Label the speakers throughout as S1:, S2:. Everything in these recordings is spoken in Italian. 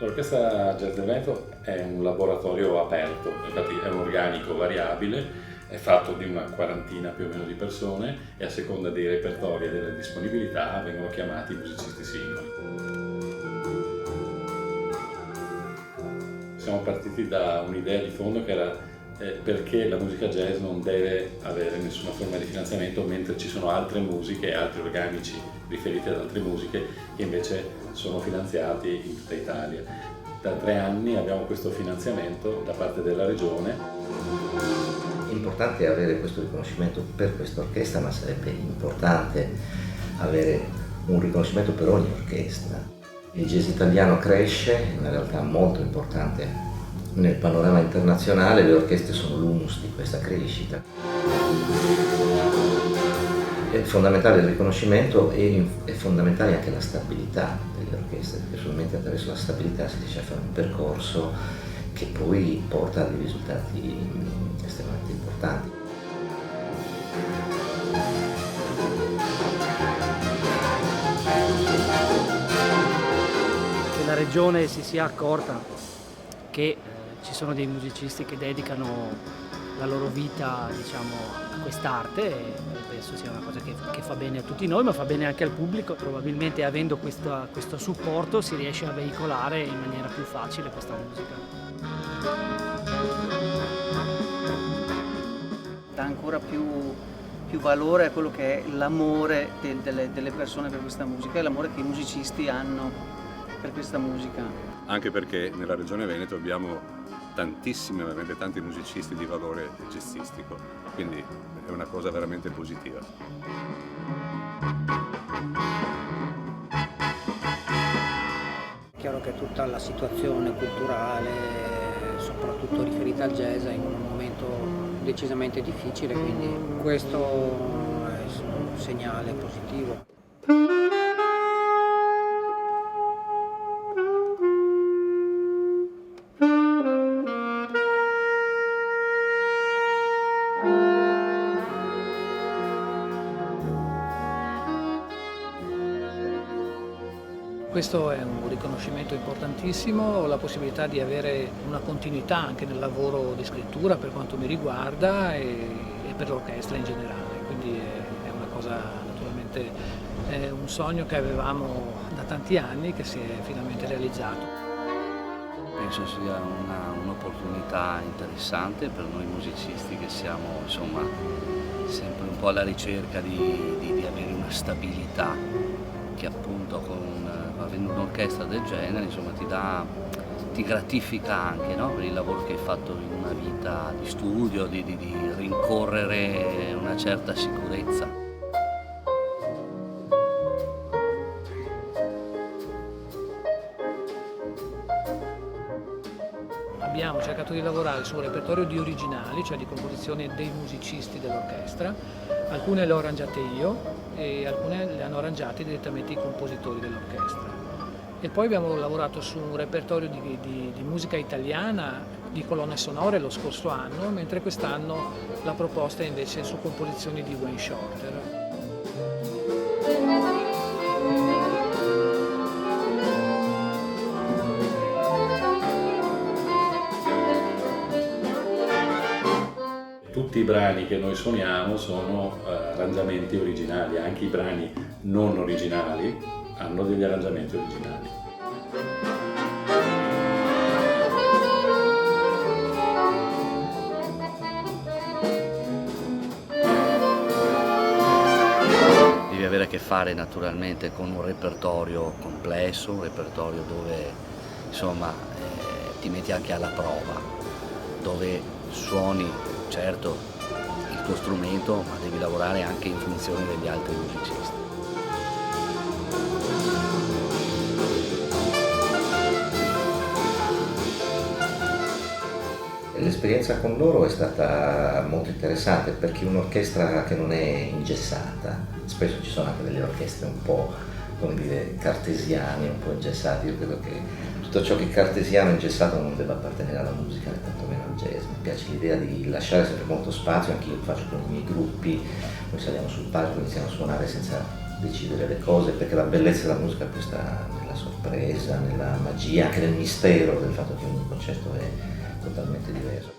S1: L'Orchestra Jazz del Veneto è un laboratorio aperto, infatti è un organico variabile, è fatto di una quarantina più o meno di persone e a seconda dei repertori e delle disponibilità vengono chiamati musicisti singoli. Siamo partiti da un'idea di fondo che era perché la musica jazz non deve avere nessuna forma di finanziamento, mentre ci sono altre musiche e altri organici riferiti ad altre musiche che invece sono finanziati in tutta Italia. Da 3 anni abbiamo questo finanziamento da parte della Regione.
S2: È importante avere questo riconoscimento per questa orchestra, ma sarebbe importante avere un riconoscimento per ogni orchestra. Il jazz italiano cresce, è una realtà molto importante nel panorama internazionale, le orchestre sono l'humus di questa crescita. È fondamentale il riconoscimento e è fondamentale anche la stabilità delle orchestre, perché solamente attraverso la stabilità si riesce a fare un percorso che poi porta a dei risultati estremamente importanti.
S3: Che la Regione si sia accorta che ci sono dei musicisti che dedicano la loro vita, diciamo, a quest'arte, e penso sia una cosa che fa bene a tutti noi, ma fa bene anche al pubblico. Probabilmente avendo questo supporto si riesce a veicolare in maniera più facile questa musica.
S4: Dà ancora più valore a quello che è l'amore delle persone per questa musica e l'amore che i musicisti hanno per questa musica.
S5: Anche perché nella Regione Veneto abbiamo veramente tanti musicisti di valore jazzistico, quindi è una cosa veramente positiva.
S6: È chiaro che tutta la situazione culturale, soprattutto riferita al jazz, è in un momento decisamente difficile, quindi questo è un segnale positivo.
S7: Questo è un riconoscimento importantissimo, la possibilità di avere una continuità anche nel lavoro di scrittura per quanto mi riguarda e per l'orchestra in generale, quindi è una cosa, naturalmente è un sogno che avevamo da tanti anni che si è finalmente realizzato.
S8: Penso sia un'opportunità interessante per noi musicisti che siamo, insomma, sempre un po' alla ricerca di avere una stabilità che appunto avendo un'orchestra del genere, insomma, ti gratifica anche, no? Per il lavoro che hai fatto in una vita di studio, di rincorrere una certa sicurezza.
S7: Abbiamo cercato di lavorare su un repertorio di originali, cioè di composizioni dei musicisti dell'orchestra. Alcune le ho arrangiate io e alcune le hanno arrangiate direttamente i compositori dell'orchestra. E poi abbiamo lavorato su un repertorio di musica italiana, di colonne sonore lo scorso anno, mentre quest'anno la proposta è invece su composizioni di Wayne Shorter.
S1: Tutti i brani che noi suoniamo sono arrangiamenti originali, anche i brani non originali hanno degli arrangiamenti originali.
S8: Devi avere a che fare naturalmente con un repertorio complesso, un repertorio dove insomma ti metti anche alla prova, dove suoni certo il tuo strumento, ma devi lavorare anche in funzione degli altri musicisti.
S2: L'esperienza con loro è stata molto interessante perché un'orchestra che non è ingessata, spesso ci sono anche delle orchestre un po', come dire, cartesiane, un po' ingessate. Io credo che tutto ciò che è cartesiano e ingessato non debba appartenere alla musica né tantomeno al jazz. Mi piace l'idea di lasciare sempre molto spazio, anche io lo faccio con i miei gruppi, noi saliamo sul palco e iniziamo a suonare senza decidere le cose, perché la bellezza della musica poi sta nella sorpresa, nella magia, anche nel mistero del fatto che ogni concerto è totalmente diverso.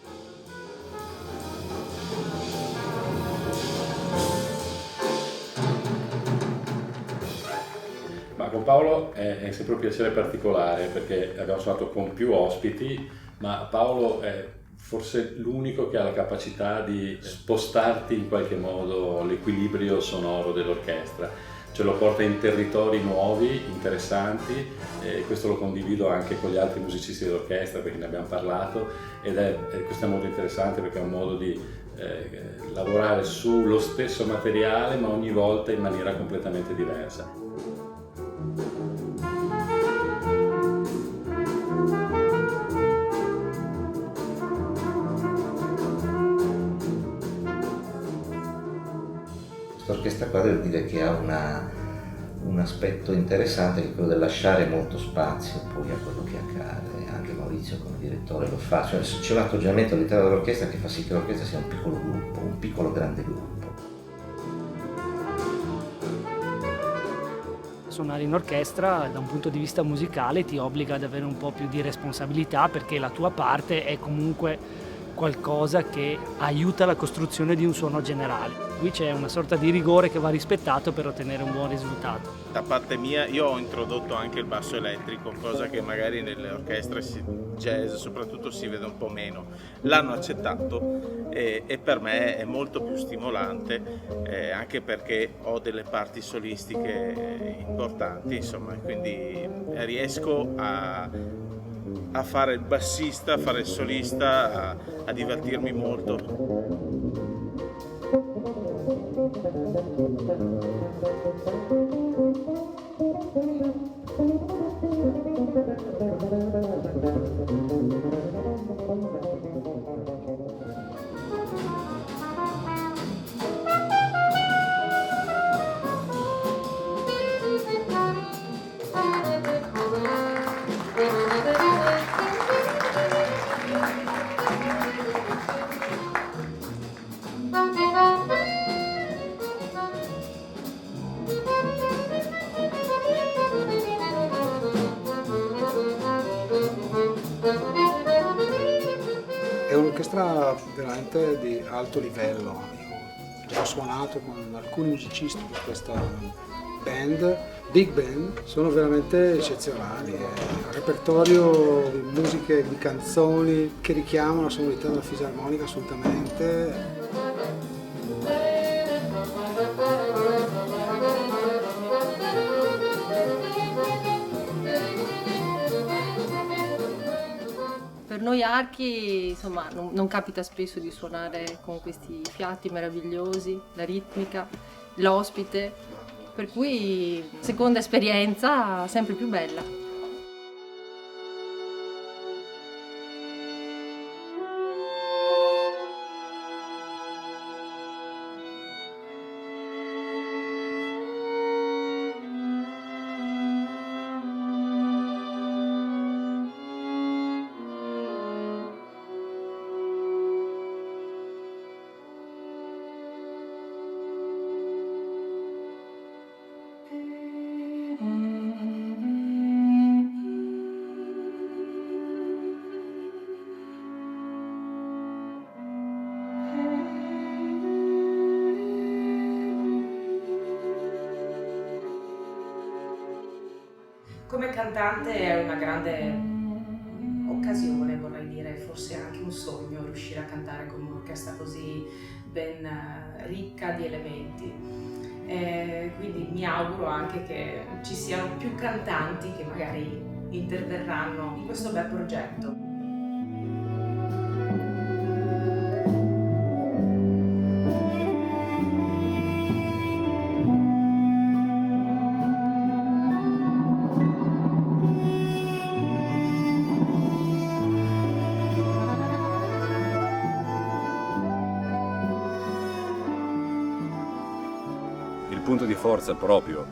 S1: Ma con Paolo è sempre un piacere particolare perché abbiamo suonato con più ospiti, ma Paolo è forse l'unico che ha la capacità di spostarti in qualche modo l'equilibrio sonoro dell'orchestra, ce lo porta in territori nuovi, interessanti, e questo lo condivido anche con gli altri musicisti dell'orchestra perché ne abbiamo parlato, questo è molto interessante perché è un modo di lavorare sullo stesso materiale ma ogni volta in maniera completamente diversa.
S2: Quest'orchestra qua devo dire che ha un aspetto interessante, che è quello del lasciare molto spazio poi a quello che accade. Anche Maurizio come direttore lo fa, cioè, c'è un atteggiamento all'interno dell'orchestra che fa sì che l'orchestra sia un piccolo gruppo, un piccolo grande gruppo.
S3: Suonare in orchestra da un punto di vista musicale ti obbliga ad avere un po' più di responsabilità perché la tua parte è comunque qualcosa che aiuta la costruzione di un suono generale. Qui c'è una sorta di rigore che va rispettato per ottenere un buon risultato.
S9: Da parte mia io ho introdotto anche il basso elettrico, cosa che magari nelle orchestre jazz soprattutto si vede un po' meno. L'hanno accettato e per me è molto più stimolante, anche perché ho delle parti solistiche importanti, insomma, quindi riesco a fare il bassista, a fare il solista, a divertirmi molto.
S6: È un'orchestra veramente di alto livello. Io già ho suonato con alcuni musicisti di questa band, big band, sono veramente eccezionali. È un repertorio di musiche, di canzoni che richiamano la sonorità della fisarmonica assolutamente.
S10: Per noi archi, insomma, non capita spesso di suonare con questi fiati meravigliosi, la ritmica, l'ospite, per cui seconda esperienza sempre più bella.
S11: Come cantante è una grande occasione, vorrei dire, forse anche un sogno riuscire a cantare con un'orchestra così ben ricca di elementi. Quindi mi auguro anche che ci siano più cantanti che magari interverranno in questo bel progetto.
S5: Il punto di forza proprio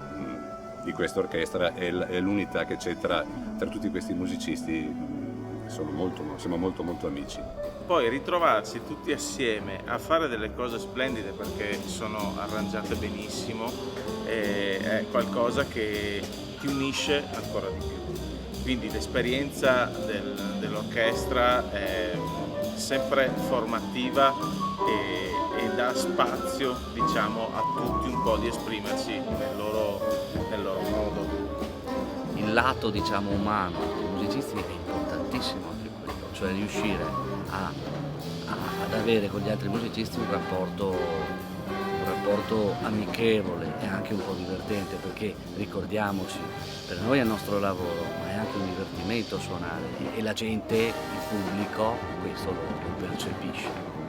S5: di questa orchestra è l'unità che c'è tra tutti questi musicisti, siamo molto amici.
S9: poi ritrovarsi tutti assieme a fare delle cose splendide perché sono arrangiate benissimo è qualcosa che ti unisce ancora di più. Quindi l'esperienza dell'orchestra è sempre formativa e dà spazio, diciamo, a tutti un po' di esprimersi nel loro modo.
S8: Il lato, diciamo, umano dei musicisti è importantissimo anche quello, cioè riuscire ad avere con gli altri musicisti un rapporto amichevole e anche un po' divertente, perché ricordiamoci, per noi è il nostro lavoro, ma è anche un divertimento suonare e la gente, il pubblico, questo lo percepisce.